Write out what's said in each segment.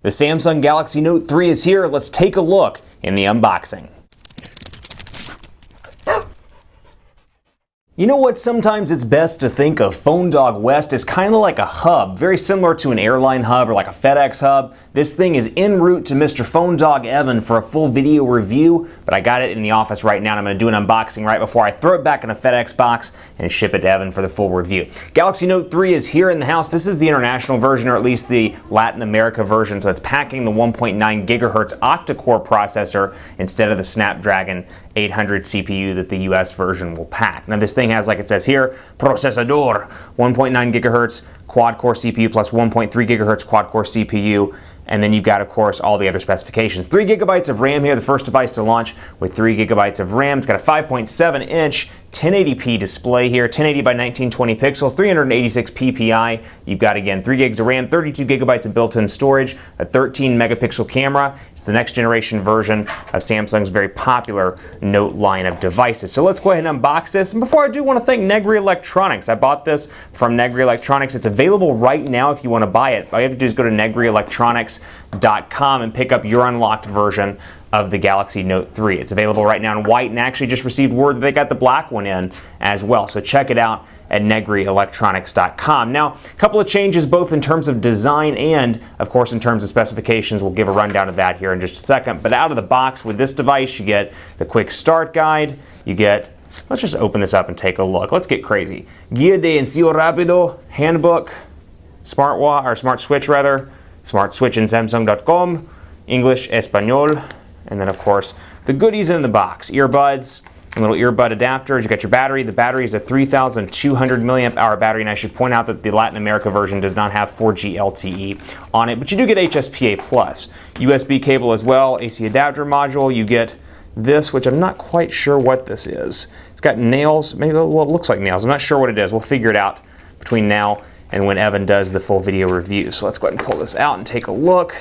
The Samsung Galaxy Note 3 is here. Let's take a look in the unboxing. You know what? Sometimes it's best to think of PhoneDog West as kind of like a hub, very similar to an airline hub or like a FedEx hub. This thing is en route to Mr. PhoneDog Evan for a full video review, but I got it in the office right now and I'm going to do an unboxing right before I throw it back in a FedEx box and ship it to Evan for the full review. Galaxy Note 3 is here in the house. This is the international version, or at least the Latin America version, so it's packing the 1.9 gigahertz octa-core processor instead of the Snapdragon 800 CPU that the US version will pack. Now this thing has, like it says here, procesador, 1.9 gigahertz quad-core CPU plus 1.3 gigahertz quad-core CPU. And then you've got, of course, all the other specifications. 3 gigabytes of RAM here, the first device to launch with 3 gigabytes of RAM. It's got a 5.7-inch 1080p display here, 1080 by 1920 pixels, 386 ppi. You've got, again, 3 gigs of RAM, 32 gigabytes of built-in storage, a 13 megapixel camera. It's the next generation version of Samsung's very popular Note line of devices. So let's go ahead and unbox this. And before I do, I want to thank Negri Electronics. I bought this from Negri Electronics. It's available right now if you want to buy it. All you have to do is go to negrielectronics.com and pick up your unlocked version of the Galaxy Note 3. It's available right now in white, and actually just received word that they got the black one in as well. So check it out at negrielectronics.com. Now, a couple of changes both in terms of design and, of course, in terms of specifications. We'll give a rundown of that here in just a second. But out of the box with this device, you get the quick start guide. You get, let's just open this up and take a look. Let's get crazy. Guía de inicio rápido, handbook, smart switch rather, smart switch in Samsung.com, English, Espanol. And then, of course, the goodies in the box. Earbuds, and little earbud adapters. You got your battery. The battery is a 3,200 milliamp hour battery, and I should point out that the Latin America version does not have 4G LTE on it, but you do get HSPA+. USB cable as well, AC adapter module. You get this, which I'm not quite sure what this is. It's got nails, maybe, well, it looks like nails. I'm not sure what it is. We'll figure it out between now and when Evan does the full video review. So let's go ahead and pull this out and take a look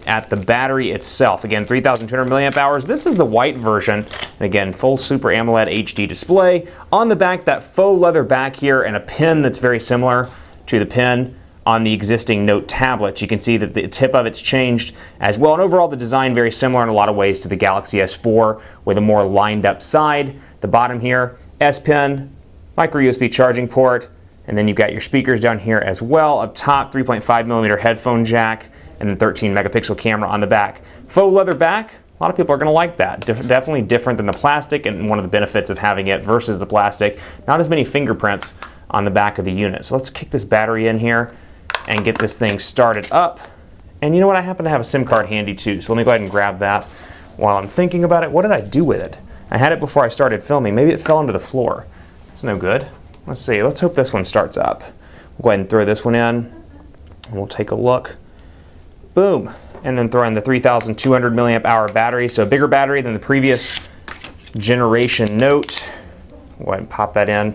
at the battery itself. Again, 3,200 milliamp hours. This is the white version. And again, full Super AMOLED HD display. On the back, that faux leather back here and a pin that's very similar to the pin on the existing Note tablets. You can see that the tip of it's changed as well. And overall, the design very similar in a lot of ways to the Galaxy S4 with a more lined up side. The bottom here, S Pen, micro USB charging port, and then you've got your speakers down here as well. Up top, 3.5 millimeter headphone jack, and then 13 megapixel camera on the back. Faux leather back, a lot of people are going to like that. Definitely different than the plastic, and one of the benefits of having it versus the plastic, not as many fingerprints on the back of the unit. So let's kick this battery in here and get this thing started up. And you know what, I happen to have a SIM card handy too, so let me go ahead and grab that while I'm thinking about it. What did I do with it? I had it before I started filming. Maybe it fell onto the floor. That's no good. Let's see, let's hope this one starts up. We'll go ahead and throw this one in, and we'll take a look. Boom, and then throw in the 3,200 milliamp hour battery, so a bigger battery than the previous generation Note. Go ahead and pop that in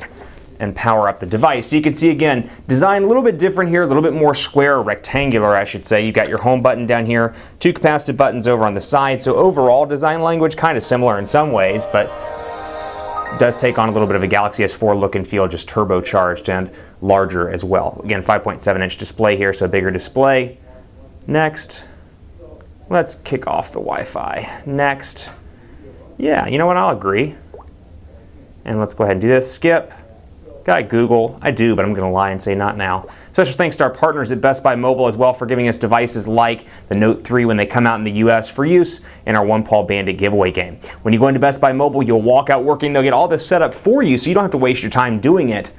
and power up the device. So you can see, again, design a little bit different here, a little bit more square, rectangular, I should say. You've got your home button down here, 2 capacitive buttons over on the side, so overall design language kind of similar in some ways, but does take on a little bit of a Galaxy S4 look and feel, just turbocharged and larger as well. Again, 5.7-inch display here, so a bigger display. Next, let's kick off the Wi-Fi. Next, yeah, you know what, I'll agree. And let's go ahead and do this. Skip. Got Google. I do, but I'm going to lie and say not now. Special thanks to our partners at Best Buy Mobile as well for giving us devices like the Note 3 when they come out in the US for use in our One Paw Bandit giveaway game. When you go into Best Buy Mobile, you'll walk out working. They'll get all this set up for you so you don't have to waste your time doing it.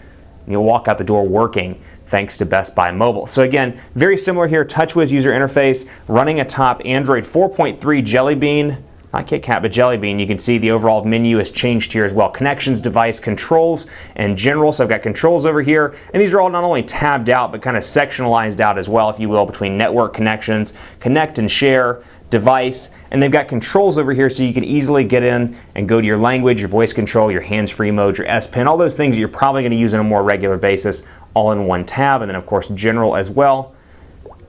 You'll walk out the door working thanks to Best Buy Mobile. So again, very similar here, TouchWiz user interface, running atop Android 4.3 Jelly Bean, not Kit Kat, but Jelly Bean. You can see the overall menu has changed here as well. Connections, device, controls, and general. So I've got controls over here, and these are all not only tabbed out, but kind of sectionalized out as well, if you will, between network connections, connect and share, device, and they've got controls over here so you can easily get in and go to your language, your voice control, your hands-free mode, your S Pen, all those things that you're probably going to use on a more regular basis, all in one tab. And then of course general as well,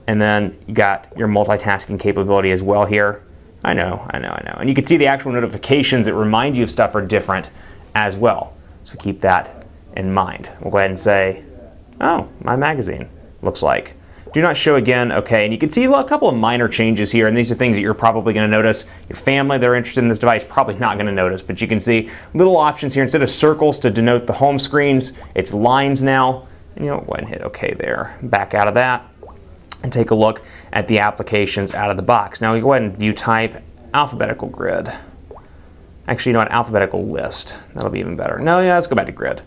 and then you got your multitasking capability as well here. I know, and you can see the actual notifications that remind you of stuff are different as well, so keep that in mind. We'll go ahead and say, oh, my magazine looks like. Do not show again, okay, and you can see a couple of minor changes here, and these are things that you're probably going to notice. Your family that are interested in this device probably not going to notice, but you can see little options here. Instead of circles to denote the home screens, it's lines now, and go ahead and hit OK there. Back out of that, and take a look at the applications out of the box. Now we go ahead and view type, alphabetical grid. Actually, you know what, alphabetical list. That'll be even better. No, yeah, let's go back to grid.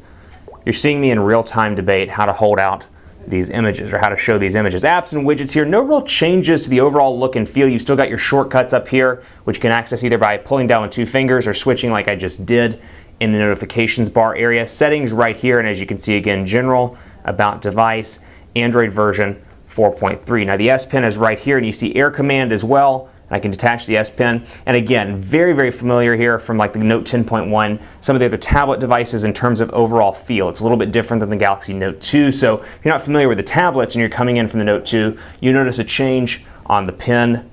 You're seeing me in real-time debate how to hold out these images or how to show these images. Apps and widgets here, no real changes to the overall look and feel. You've still got your shortcuts up here, which you can access either by pulling down with 2 fingers or switching like I just did in the notifications bar area. Settings right here, and as you can see again, general, about device, Android version 4.3. Now the S Pen is right here, and you see Air Command as well. I can detach the S Pen, and again, very, very familiar here from like the Note 10.1, some of the other tablet devices in terms of overall feel. It's a little bit different than the Galaxy Note 2, so if you're not familiar with the tablets and you're coming in from the Note 2, you notice a change on the pen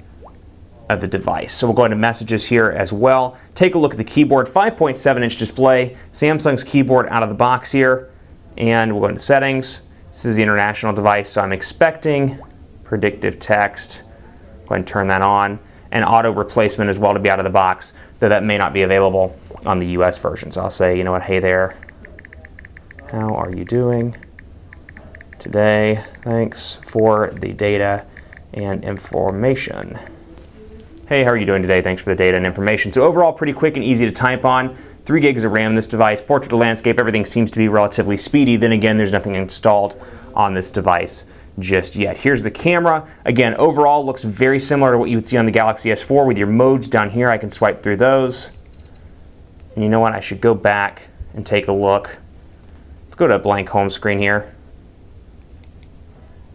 of the device. So we'll go into messages here as well. Take a look at the keyboard, 5.7-inch display, Samsung's keyboard out of the box here, and we'll go into settings. This is the international device, so I'm expecting predictive text. Go ahead and turn that on, and auto replacement as well to be out of the box, though that may not be available on the US version. So I'll say, you know what, hey there, how are you doing today? Thanks for the data and information. Hey, how are you doing today? Thanks for the data and information. So overall, pretty quick and easy to type on. 3 gigs of RAM in this device, portrait to landscape, everything seems to be relatively speedy. Then again, there's nothing installed on this device just yet. Here's the camera. Again, overall looks very similar to what you would see on the Galaxy S4 with your modes down here. I can swipe through those. And you know what? I should go back and take a look. Let's go to a blank home screen here.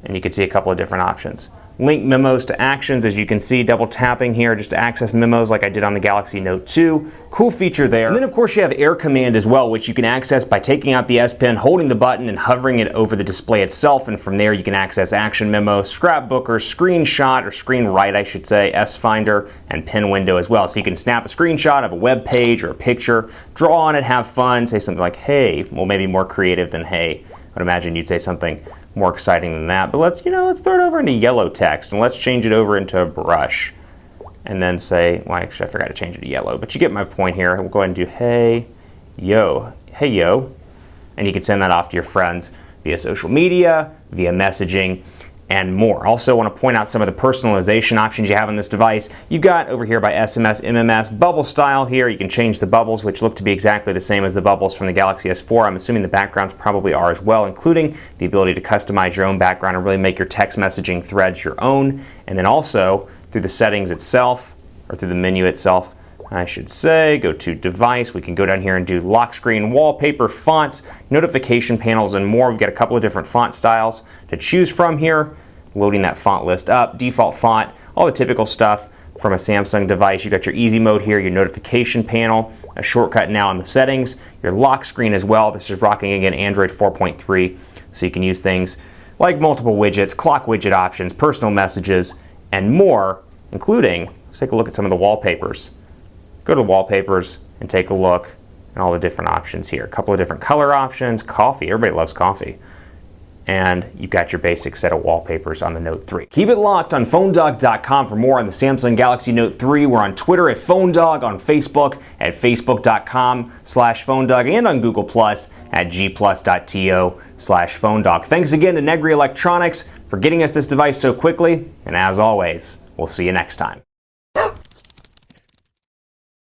And you can see a couple of different options. Link memos to actions, as you can see, double tapping here just to access memos like I did on the Galaxy Note 2. Cool feature there. And then of course you have Air Command as well, which you can access by taking out the S Pen, holding the button and hovering it over the display itself, and from there you can access action memo, scrapbooker, screenshot, or screen write I should say, S Finder, and pen window as well. So you can snap a screenshot of a web page or a picture, draw on it, have fun, say something like hey, well maybe more creative than hey. I would imagine you'd say something more exciting than that, but let's throw it over into yellow text and let's change it over into a brush and then say, well actually I forgot to change it to yellow, but you get my point here. We'll go ahead and do hey yo, and you can send that off to your friends via social media, via messaging, and more. Also want to point out some of the personalization options you have on this device. You've got over here by SMS, MMS, bubble style here. You can change the bubbles, which look to be exactly the same as the bubbles from the Galaxy S4. I'm assuming the backgrounds probably are as well, including the ability to customize your own background and really make your text messaging threads your own. And then also through the settings itself, or through the menu itself, I should say, go to device. We can go down here and do lock screen, wallpaper, fonts, notification panels, and more. We've got a couple of different font styles to choose from here. Loading that font list up, default font, all the typical stuff from a Samsung device. You got your easy mode here, your notification panel, a shortcut now in the settings, your lock screen as well. This is rocking again Android 4.3, so you can use things like multiple widgets, clock widget options, personal messages, and more, including, let's take a look at some of the wallpapers. Go to wallpapers and take a look at all the different options here. A couple of different color options, coffee, everybody loves coffee. And you've got your basic set of wallpapers on the Note 3. Keep it locked on PhoneDog.com for more on the Samsung Galaxy Note 3. We're on Twitter at PhoneDog, on Facebook at Facebook.com/PhoneDog, and on Google Plus at gplus.to/PhoneDog. Thanks again to Negri Electronics for getting us this device so quickly, and as always, we'll see you next time.